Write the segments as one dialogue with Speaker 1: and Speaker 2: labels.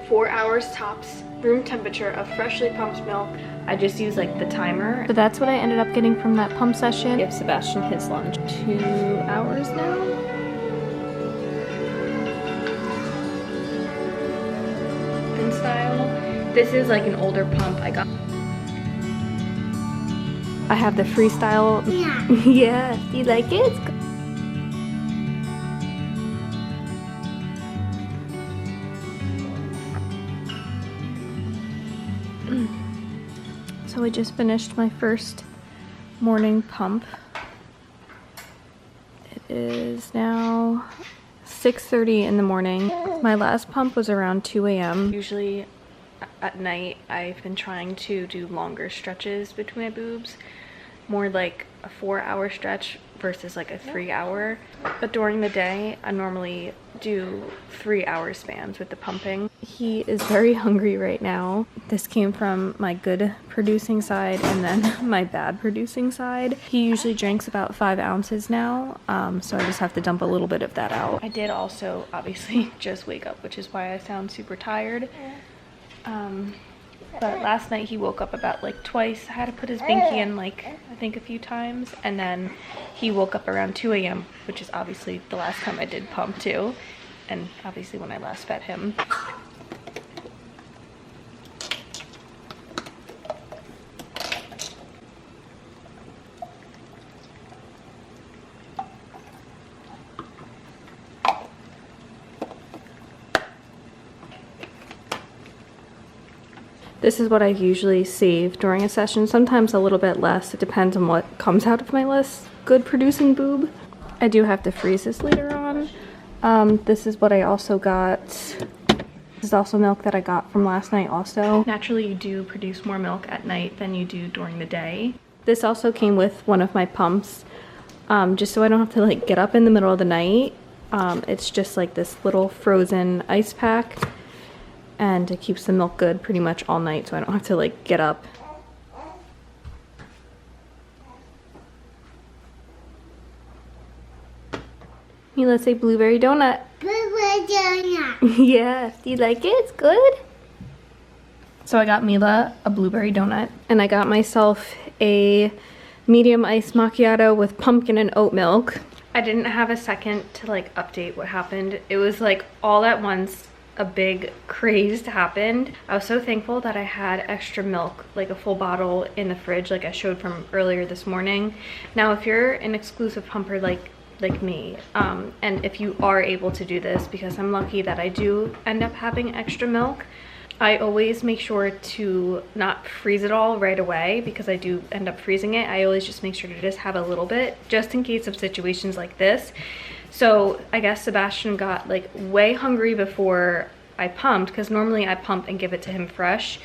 Speaker 1: 4 hours tops, room temperature of freshly pumped milk. I just use like the timer. So that's what I ended up getting from that pump session. Give Sebastian his lunch. 2 hours now. Style. This is like an older pump I got. I have the freestyle. Yeah. Yeah. Do you like it? So I just finished my first morning pump. It is now 6:30 in the morning. My last pump was around 2 a.m. Usually at night I've been trying to do longer stretches between my boobs, more like a 4-hour stretch versus like a 3-hour. But during the day I normally do 3-hour spans with the pumping. He is very hungry right now. This came from my good producing side and then my bad producing side. He usually drinks about 5 ounces now, so I just have to dump a little bit of that out. I did also obviously just wake up, which is why I sound super tired. But last night he woke up about like twice. I had to put his binky in like I think a few times, and then he woke up around 2 a.m. which is obviously the last time I did pump too, and obviously when I last fed him. This is what I usually save during a session, sometimes a little bit less. It depends on what comes out of my less good producing boob. I do have to freeze this later on. This is what I also got. This is also milk that I got from last night also. Naturally, you do produce more milk at night than you do during the day. This also came with one of my pumps, just so I don't have to like get up in the middle of the night. It's just like this little frozen ice pack. And it keeps the milk good pretty much all night, so I don't have to like get up. Mila, say blueberry donut. Blueberry donut. Yeah, do you like it? It's good. So I got Mila a blueberry donut, and I got myself a medium iced macchiato with pumpkin and oat milk. I didn't have a second to like update what happened. It was like all at once. A big craze happened. I was so thankful that I had extra milk, like a full bottle in the fridge like I showed from earlier this morning. Now if you're an exclusive pumper like me, and if you are able to do this, because I'm lucky that I do end up having extra milk, I always make sure to not freeze it all right away, because I do end up freezing it. I always just make sure to just have a little bit, just in case of situations like this. So I guess Sebastian got like way hungry before I pumped, because normally I pump and give it to him fresh,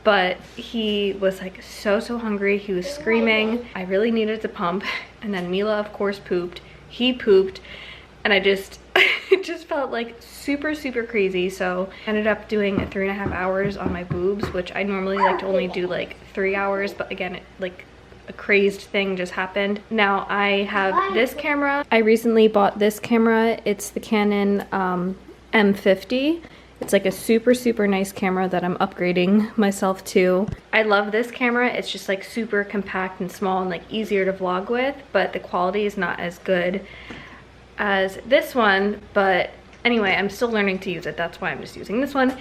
Speaker 1: but he was like so hungry. He was screaming. I really needed to pump, and then Mila of course pooped. He pooped, and I just it just felt like super crazy. So I ended up doing 3.5 hours on my boobs, which I normally like to only do like 3 hours, but again, it like a crazed thing just happened. Now I have this camera. I recently bought this camera. It's the Canon M50. It's like a super nice camera that I'm upgrading myself to. I love this camera. It's just like super compact and small and like easier to vlog with, but the quality is not as good as this one. But anyway, I'm still learning to use it. That's why I'm just using this one.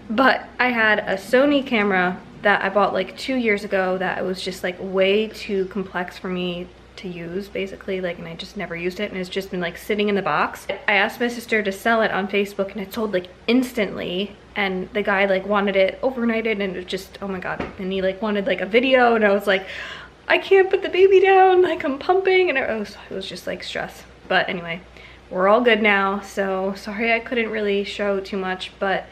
Speaker 1: But I had a Sony camera that I bought like 2 years ago that was just like way too complex for me to use, basically, like, and I just never used it, and it's just been like sitting in the box. I asked my sister to sell it on Facebook, and it sold like instantly, and the guy like wanted it overnighted, and it just, oh my god, and he like wanted like a video, and I was like, I can't put the baby down, like I'm pumping, and it was just like stress. But anyway, we're all good now, so sorry I couldn't really show too much, but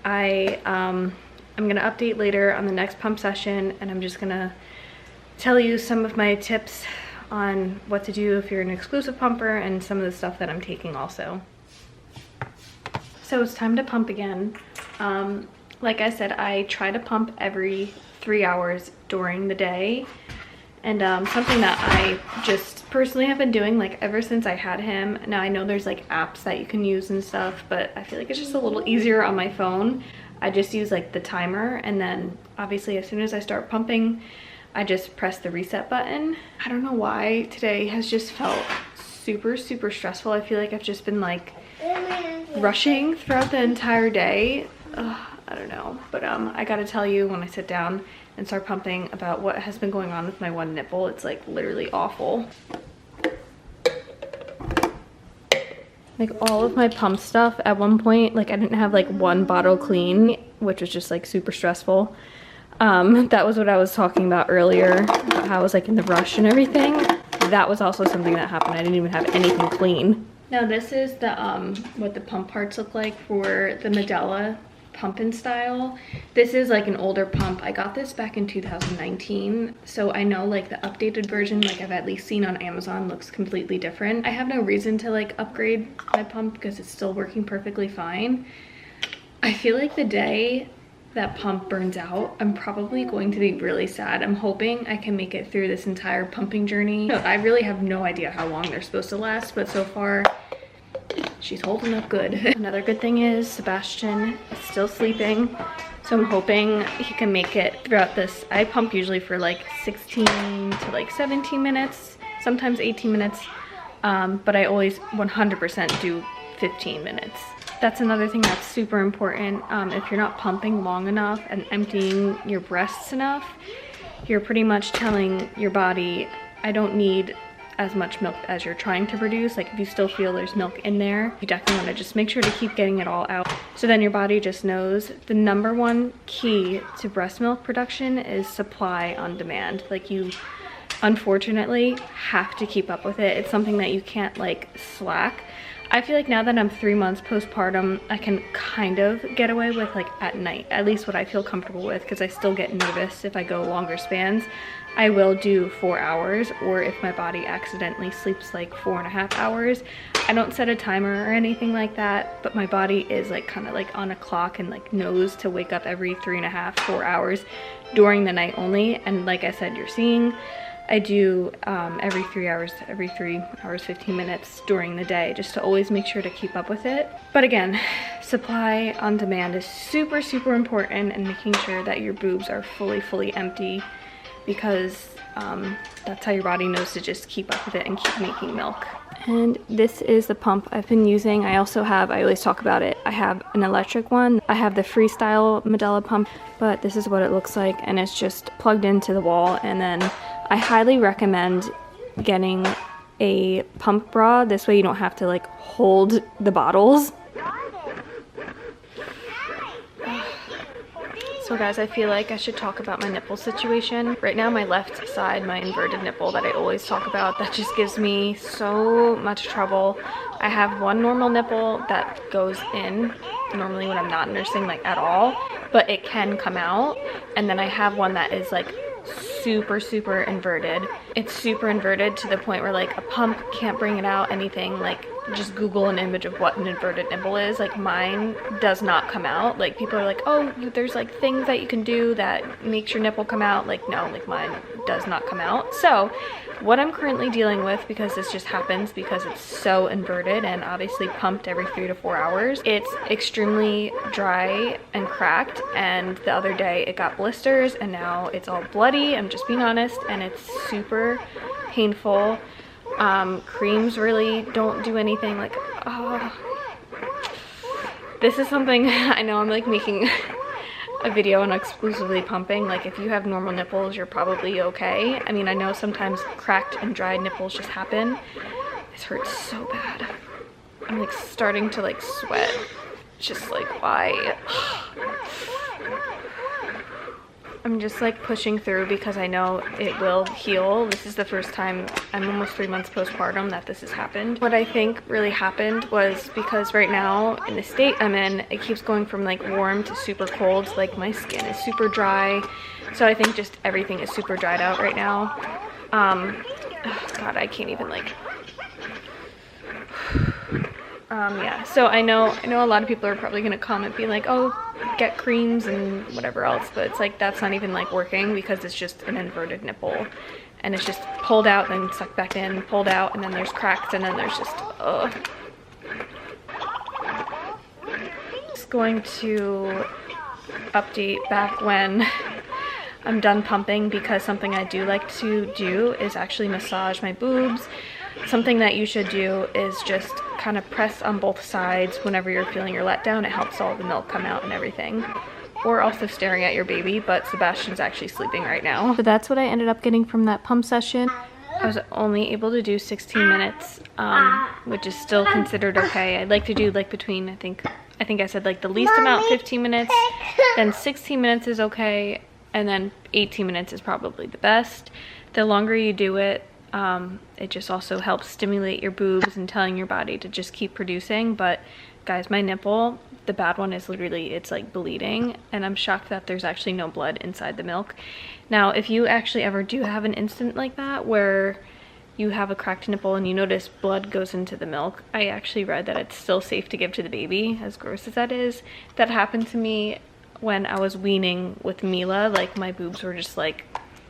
Speaker 1: I'm gonna update later on the next pump session, and I'm just gonna tell you some of my tips on what to do if you're an exclusive pumper, and some of the stuff that I'm taking also. So it's time to pump again. Like I said, I try to pump every 3 hours during the day, and something that I just personally have been doing, like ever since I had him. Now I know there's like apps that you can use and stuff, but I feel like it's just a little easier on my phone. I just use like the timer, and then obviously as soon as I start pumping, I just press the reset button. I don't know why today has just felt super stressful. I feel like I've just been like rushing throughout the entire day. I don't know, but I gotta tell you, when I sit down and start pumping, about what has been going on with my one nipple. It's like literally awful. Like all of my pump stuff at one point, like I didn't have like one bottle clean, which was just like super stressful. That was what I was talking about earlier, about how I was like in the rush and everything. That was also something that happened. I didn't even have anything clean. Now this is the what the pump parts look like for the Medela pump and style. This is like an older pump. I got this back in 2019, so I know like the updated version, like I've at least seen on Amazon, looks completely different. I have no reason to like upgrade my pump because it's still working perfectly fine. I feel like the day that pump burns out, I'm probably going to be really sad. I'm hoping I can make it through this entire pumping journey. I really have no idea how long they're supposed to last, but so far she's holding up good. Another good thing is Sebastian is still sleeping, so I'm hoping he can make it throughout this. I pump usually for like 16 to like 17 minutes, sometimes 18 minutes, but I always 100% do 15 minutes. That's another thing that's super important. If you're not pumping long enough and emptying your breasts enough, you're pretty much telling your body, I don't need as much milk as you're trying to produce. Like if you still feel there's milk in there, you definitely want to just make sure to keep getting it all out. So then your body just knows. The number one key to breast milk production is supply on demand. Like you unfortunately have to keep up with it. It's something that you can't like slack. I feel like now that I'm 3 months postpartum, I can kind of get away with like at night, at least what I feel comfortable with, because I still get nervous if I go longer spans. I will do 4 hours, or if my body accidentally sleeps like 4.5 hours. I don't set a timer or anything like that, but my body is like kind of like on a clock and like knows to wake up every 3.5, 4 hours during the night only. And like I said, you're seeing, I do every 3 hours, 15 minutes during the day, just to always make sure to keep up with it. But again, supply on demand is super important, and making sure that your boobs are fully empty, because that's how your body knows to just keep up with it and keep making milk. And this is the pump I've been using. I also have, I always talk about it, I have an electric one. I have the freestyle Medela pump, but this is what it looks like, and it's just plugged into the wall. And then I highly recommend getting a pump bra. This way you don't have to like hold the bottles. So guys, I feel like I should talk about my nipple situation. Right now, my left side, my inverted nipple that I always talk about, that just gives me so much trouble. I have one normal nipple that goes in normally when I'm not nursing, like at all, but it can come out. And then I have one that is like super inverted. It's super inverted to the point where like a pump can't bring it out, anything. Like just Google an image of what an inverted nipple is. Like mine does not come out. Like people are like, oh, there's like things that you can do that makes your nipple come out. Like no, like mine does not come out. So what I'm currently dealing with, because this just happens because it's so inverted and obviously pumped every 3 to 4 hours, it's extremely dry and cracked. And the other day it got blisters, and now it's all bloody, I'm just being honest, and it's super painful. Creams really don't do anything. Like, this is something I know I'm like making a video on exclusively pumping. Like if you have normal nipples, you're probably okay. I mean, I know sometimes cracked and dried nipples just happen. This hurts so bad. I'm like starting to like sweat. Just like, why? I'm just like pushing through because I know it will heal. This is the first time, I'm almost 3 months postpartum, that this has happened. What I think really happened was because right now in the state I'm in, it keeps going from like warm to super cold. Like my skin is super dry. So I think just everything is super dried out right now. Oh God, I can't even like, yeah, so I know a lot of people are probably gonna comment being like, oh, get creams and whatever else, but it's like that's not even like working because it's just an inverted nipple. and it's just pulled out, then sucked back in, pulled out, and then there's cracks, and then there's just, ugh. Just going to update back when I'm done pumping, because something I do like to do is actually massage my boobs. Something that you should do is just kind of press on both sides whenever you're feeling your letdown. It helps all the milk come out and everything. Or also staring at your baby, but Sebastian's actually sleeping right now. So that's what I ended up getting from that pump session. I was only able to do 16 minutes, which is still considered okay. I'd like to do like between, I think I said like the least amount, 15 minutes, then 16 minutes is okay, and then 18 minutes is probably the best. The longer you do it, it just also helps stimulate your boobs and telling your body to just keep producing. But guys, my nipple, the bad one, is literally, it's like bleeding, and I'm shocked that there's actually no blood inside the milk. Now, if you actually ever do have an incident like that where you have a cracked nipple and you notice blood goes into the milk, I actually read that it's still safe to give to the baby, as gross as that is. That happened to me when I was weaning with Mila. Like, my boobs were just like,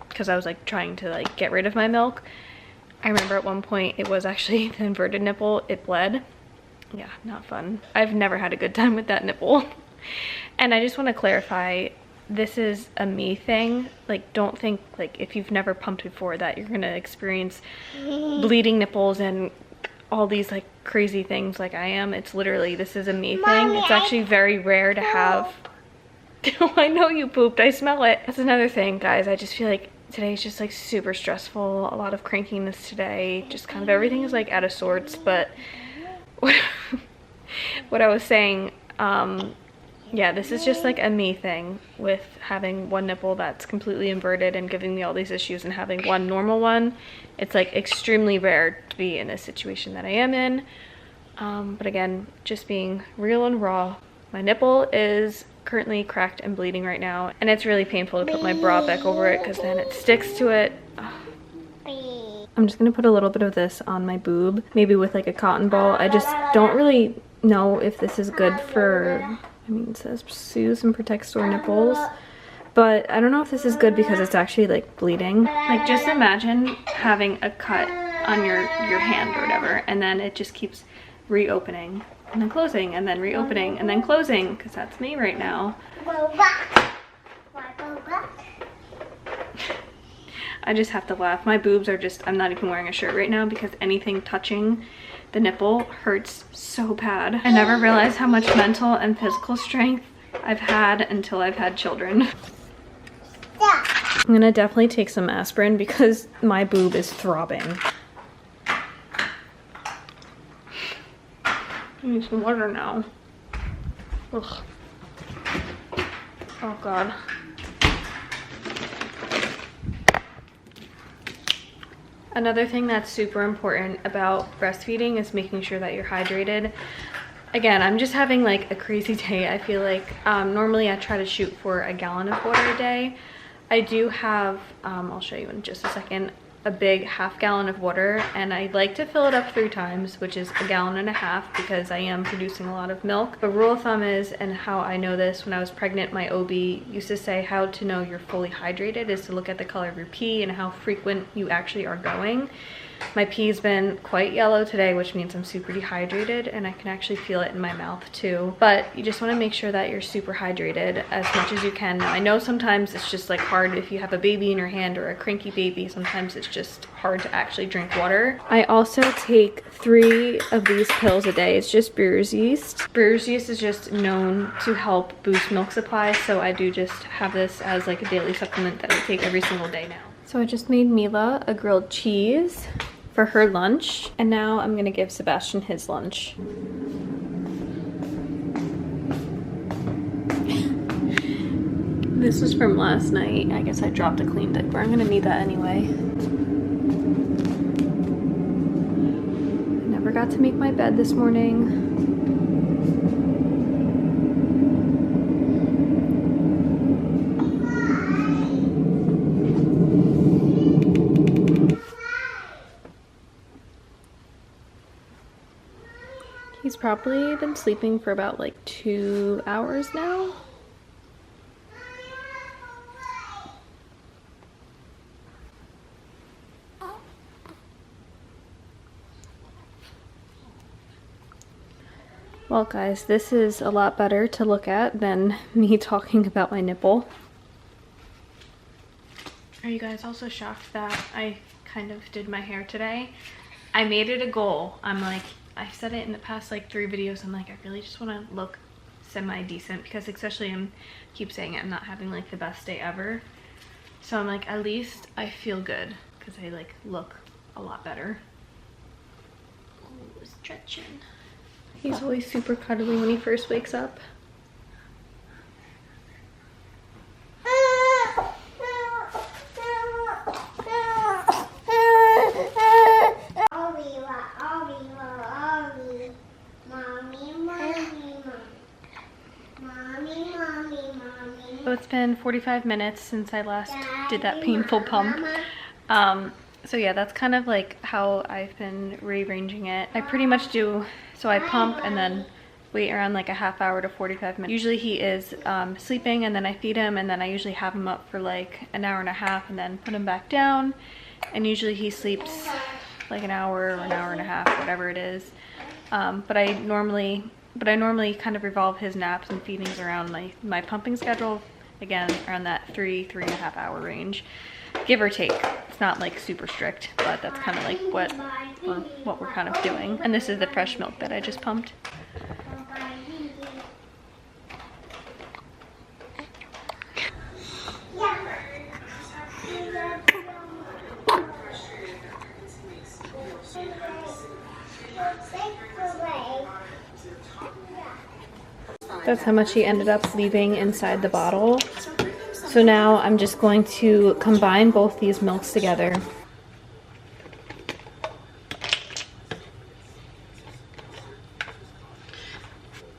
Speaker 1: because I was like trying to like get rid of my milk. I remember at one point it was actually the inverted nipple, it bled. Yeah, not fun. I've never had a good time with that nipple. And I just want to clarify, this is a me thing. Like, don't think like if you've never pumped before that you're gonna experience bleeding nipples and all these like crazy things like I am. It's literally, this is a me thing. It's actually very rare to have. I know you pooped, I smell it. That's another thing, guys. I just feel like today's just like super stressful. A lot of crankiness today. Just kind of everything is like out of sorts. But what I was saying, yeah, this is just like a me thing with having one nipple that's completely inverted and giving me all these issues, and having one normal one. It's like extremely rare to be in this situation that I am in. But again, just being real and raw, my nipple is currently cracked and bleeding right now, and it's really painful to put my bra back over it because then it sticks to it. Ugh. I'm just gonna put a little bit of this on my boob, maybe with like a cotton ball. I just don't really know if this is good for, I mean, it says soothes and protects sore nipples, but I don't know if this is good because it's actually like bleeding. Like, just imagine having a cut on your hand or whatever, and then it just keeps reopening and then closing and then reopening and then closing, because that's me right now. I just have to laugh. My boobs are just, I'm not even wearing a shirt right now because anything touching the nipple hurts so bad. I never realized how much mental and physical strength I've had until I've had children. I'm gonna definitely take some aspirin because my boob is throbbing. I need some water now. Ugh. Oh God. Another thing that's super important about breastfeeding is making sure that you're hydrated. Again, I'm just having like a crazy day. I feel like normally I try to shoot for a gallon of water a day. I do have, I'll show you in just a second, a big half gallon of water, and I like to fill it up 3 times, which is a gallon and a half, because I am producing a lot of milk. The rule of thumb is, and how I know this, when I was pregnant, my OB used to say how to know you're fully hydrated is to look at the color of your pee and how frequent you actually are going. My pee's been quite yellow today, which means I'm super dehydrated, and I can actually feel it in my mouth too. But you just want to make sure that you're super hydrated as much as you can. Now, I know sometimes it's just like hard if you have a baby in your hand or a cranky baby. Sometimes it's just hard to actually drink water. I also take 3 of these pills a day. It's just brewer's yeast. Brewer's yeast is just known to help boost milk supply, so I do just have this as like a daily supplement that I take every single day now. So I just made Mila a grilled cheese for her lunch, and now I'm gonna give Sebastian his lunch. This was from last night. I guess I dropped a clean diaper. I'm gonna need that anyway. I never got to make my bed this morning. He's probably been sleeping for about like 2 hours now. Well guys, this is a lot better to look at than me talking about my nipple. Are you guys also shocked that I kind of did my hair today? I made it a goal. I'm like, I've said it in the past like 3 videos, I'm like, I really just want to look semi-decent, because especially keep saying it, I'm not having like the best day ever. So I'm like, at least I feel good, because I like look a lot better. Ooh, stretching. He's always super cuddly when he first wakes up. So it's been 45 minutes since I last did that painful pump. So yeah, that's kind of like how I've been rearranging it. I pretty much do, so I pump and then wait around like a half hour to 45 minutes. Usually he is sleeping, and then I feed him, and then I usually have him up for like an hour and a half and then put him back down. And usually he sleeps like an hour or an hour and a half, whatever it is. But I normally kind of revolve his naps and feedings around my pumping schedule, again around that 3.5 hour range, give or take. It's not like super strict, but that's kind of like what we're kind of doing. And this is the fresh milk that I just pumped. That's how much he ended up leaving inside the bottle. So now I'm just going to combine both these milks together.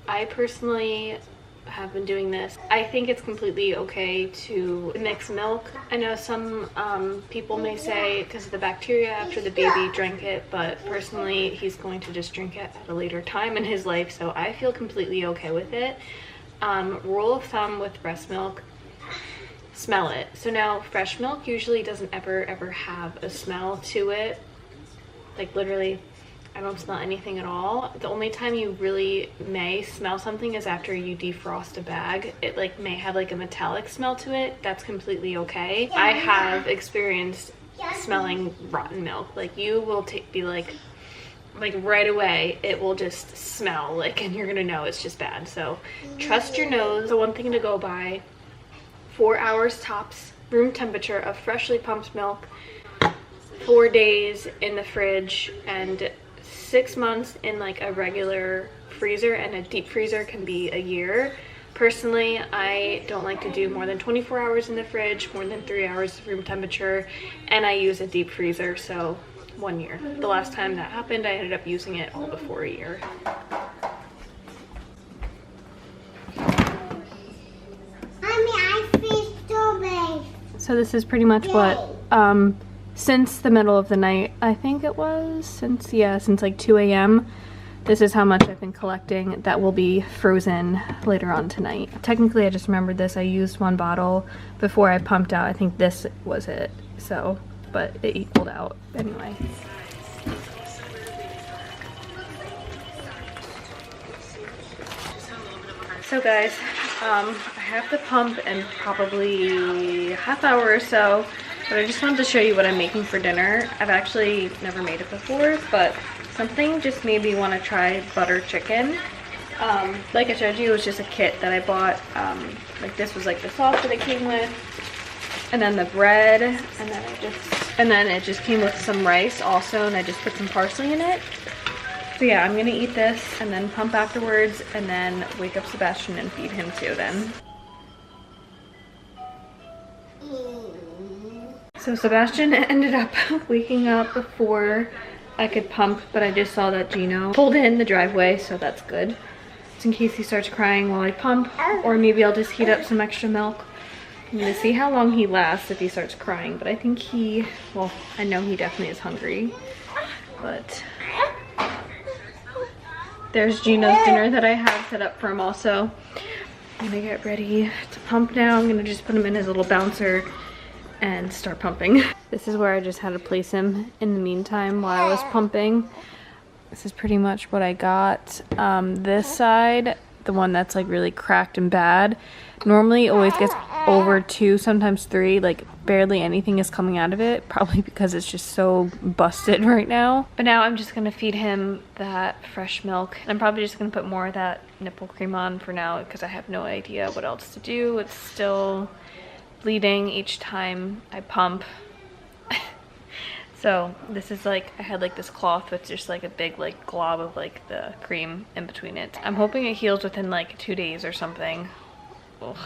Speaker 1: I personally have been doing this. I think it's completely okay to mix milk. I know some people may say because of the bacteria after the baby drank it, but personally he's going to just drink it at a later time in his life, so I feel completely okay with it. Rule of thumb with breast milk, smell it. So now fresh milk usually doesn't ever have a smell to it. Like literally, I don't smell anything at all. The only time you really may smell something is after you defrost a bag. It like may have like a metallic smell to it. That's completely okay. I have experienced smelling rotten milk. Like you will be like right away it will just smell like, and you're gonna know it's just bad. So trust your nose. The one thing to go by: 4 hours tops, room temperature of freshly pumped milk, 4 days in the fridge, and 6 months in like a regular freezer, and a deep freezer can be a year. Personally, I don't like to do more than 24 hours in the fridge, more than 3 hours room temperature, and I use a deep freezer, so 1 year. The last time that happened, I ended up using it all before a year. So this is pretty much what, since the middle of the night, I think it was, since like 2 a.m. This is how much I've been collecting that will be frozen later on tonight. Technically, I just remembered this. I used 1 bottle before I pumped out. I think this was it, so, but it equaled out anyway. So guys, I have to pump in probably a half hour or so, but I just wanted to show you what I'm making for dinner. I've actually never made it before, but something just made me want to try butter chicken. Like I showed you, it was just a kit that I bought. Like this was like the sauce that it came with, and then the bread, and then it just came with some rice also, and I just put some parsley in it. So yeah, I'm gonna eat this and then pump afterwards, and then wake up Sebastian and feed him too then. So Sebastian ended up waking up before I could pump, but I just saw that Gino pulled in the driveway, so that's good. Just in case he starts crying while I pump, or maybe I'll just heat up some extra milk. I'm gonna see how long he lasts if he starts crying, but I think well, I know he definitely is hungry, but there's Gino's dinner that I have set up for him also. I'm gonna get ready to pump now. I'm gonna just put him in his little bouncer and start pumping. This is where I just had to place him in the meantime while I was pumping. This is pretty much what I got. This side, the one that's like really cracked and bad, normally always gets over 2, sometimes 3, like barely anything is coming out of it, probably because it's just so busted right now. But now I'm just gonna feed him that fresh milk. I'm probably just gonna put more of that nipple cream on for now because I have no idea what else to do. It's still bleeding each time I pump. So this is like, I had like this cloth with just like a big like glob of like the cream in between it. I'm hoping it heals within like 2 days or something. Ugh.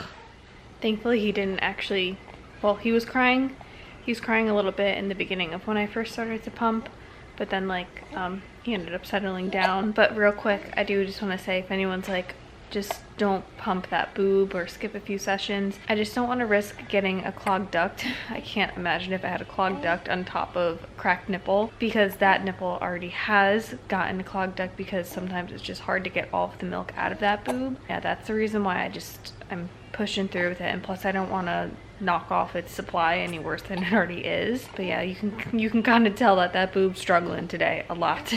Speaker 1: Thankfully he didn't actually, well, he was crying. He was crying a little bit in the beginning of when I first started to pump, but then like he ended up settling down. But real quick, I do just want to say, if anyone's like, just don't pump that boob or skip a few sessions. I just don't want to risk getting a clogged duct. I can't imagine if I had a clogged duct on top of a cracked nipple, because that nipple already has gotten a clogged duct because sometimes it's just hard to get all of the milk out of that boob. Yeah, that's the reason why I'm pushing through with it, and plus I don't want to knock off its supply any worse than it already is. But yeah, you can kind of tell that that boob's struggling today a lot.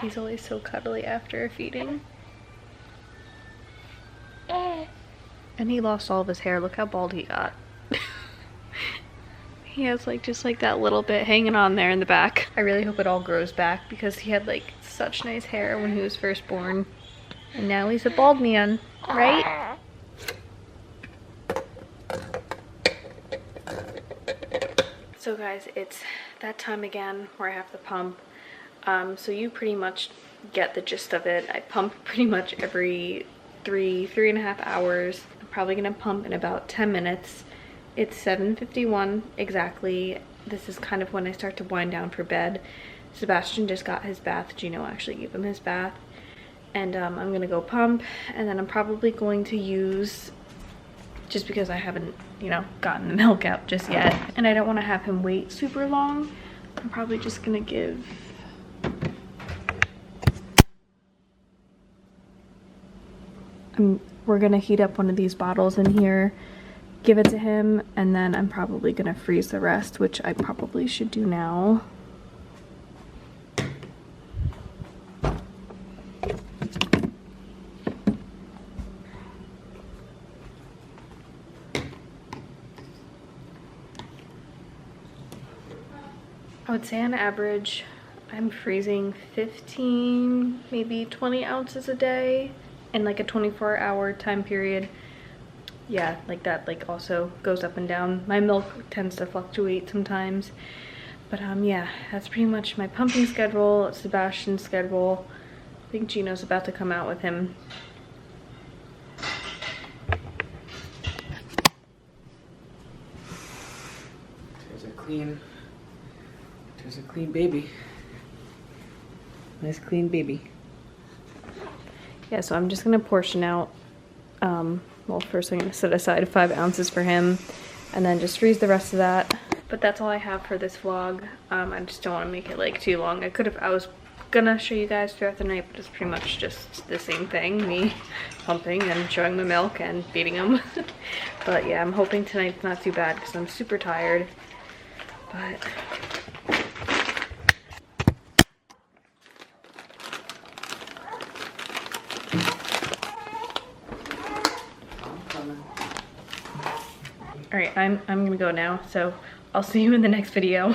Speaker 1: He's always so cuddly after feeding. And he lost all of his hair. Look how bald he got. He has like just like that little bit hanging on there in the back. I really hope it all grows back because he had like such nice hair when he was first born. And now he's a bald man, right? So guys, it's that time again where I have to pump. So you pretty much get the gist of it. I pump pretty much every 3.5 hours. I'm probably gonna pump in about 10 minutes. It's 7:51 exactly. This is kind of when I start to wind down for bed. Sebastian just got his bath. Gino actually gave him his bath. And I'm gonna go pump, and then I'm probably going to use, just because I haven't, you know, gotten the milk out just yet, and I don't want to have him wait super long, I'm probably just gonna give we're gonna heat up one of these bottles in here, give it to him, and then I'm probably gonna freeze the rest, which I probably should do now. I would say on average I'm freezing 15, maybe 20 ounces a day in like a 24-hour time period. Yeah, like that like also goes up and down. My milk tends to fluctuate sometimes. But yeah, that's pretty much my pumping schedule, Sebastian's schedule. I think Gino's about to come out with him.
Speaker 2: There's a clean baby. Nice clean baby.
Speaker 1: Yeah, so I'm just gonna portion out, well, first I'm gonna set aside 5 ounces for him and then just freeze the rest of that. But that's all I have for this vlog. I just don't want to make it like too long. I was gonna show you guys throughout the night, but it's pretty much just the same thing, me pumping and showing the milk and feeding him. But yeah, I'm hoping tonight's not too bad because I'm super tired. But all right, I'm gonna go now, so I'll see you in the next video.